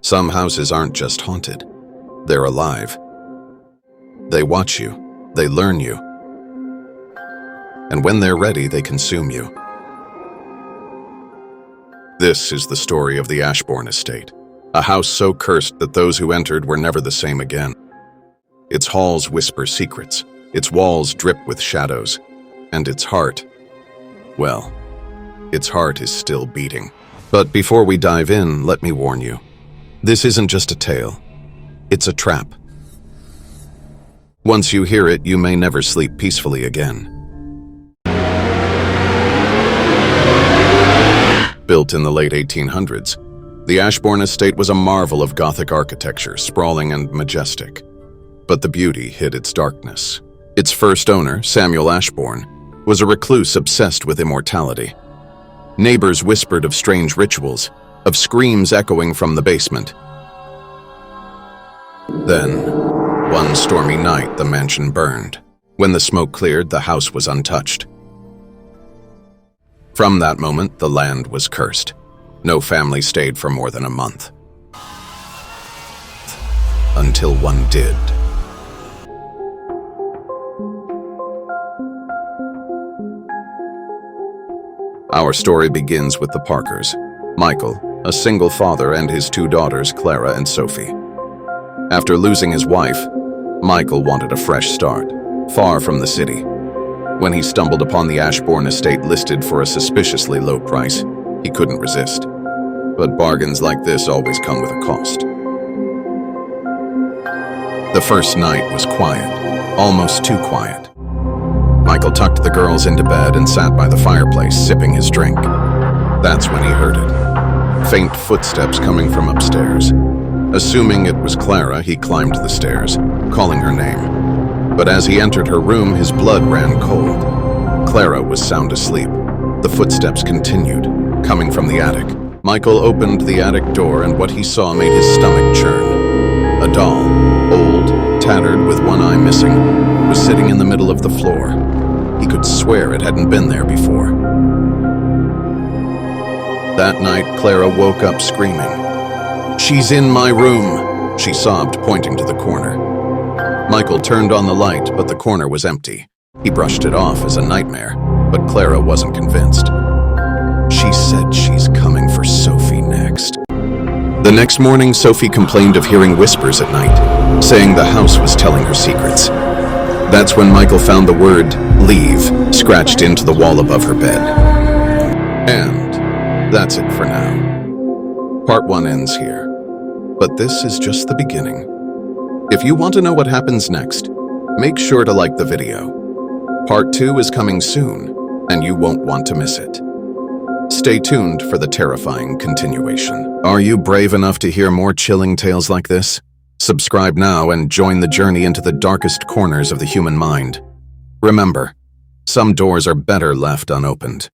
Some houses aren't just haunted, they're alive. They watch you, they learn you, and when they're ready, they consume you. This is the story of the Ashbourne Estate, a house so cursed that those who entered were never the same again. Its halls whisper secrets, its walls drip with shadows, and its heart, well, its heart is still beating. But before we dive in, let me warn you. This isn't just a tale, it's a trap. Once you hear it, you may never sleep peacefully again. Built in the late 1800s, the Ashbourne Estate was a marvel of Gothic architecture, sprawling and majestic. But the beauty hid its darkness. Its first owner, Samuel Ashbourne, was a recluse obsessed with immortality. Neighbors whispered of strange rituals, of screams echoing from the basement. Then, one stormy night, the mansion burned. When the smoke cleared, the house was untouched. From that moment, the land was cursed. No family stayed for more than a month. Until one did. Our story begins with the Parkers. Michael, a single father, and his two daughters, Clara and Sophie. After losing his wife, Michael wanted a fresh start, far from the city. When he stumbled upon the Ashbourne Estate listed for a suspiciously low price, he couldn't resist. But bargains like this always come with a cost. The first night was quiet, almost too quiet. Michael tucked the girls into bed and sat by the fireplace, sipping his drink. That's when he heard it. Faint footsteps coming from upstairs. Assuming it was Clara, he climbed the stairs, calling her name. But as he entered her room, his blood ran cold. Clara was sound asleep. The footsteps continued, coming from the attic. Michael opened the attic door, and what he saw made his stomach churn. A doll, old, tattered, with one eye missing, was sitting in the middle of the floor. He could swear it hadn't been there before. That night, Clara woke up screaming. "She's in my room," she sobbed, pointing to the corner. Michael turned on the light, but the corner was empty. He brushed it off as a nightmare, but Clara wasn't convinced. She said she's coming for Sophie next. The next morning, Sophie complained of hearing whispers at night, saying the house was telling her secrets. That's when Michael found the word "leave" scratched into the wall above her bed. And that's it for now. Part 1 ends here, but this is just the beginning. If you want to know what happens next, make sure to like the video. Part 2 is coming soon, and you won't want to miss it. Stay tuned for the terrifying continuation. Are you brave enough to hear more chilling tales like this? Subscribe now and join the journey into the darkest corners of the human mind. Remember, some doors are better left unopened.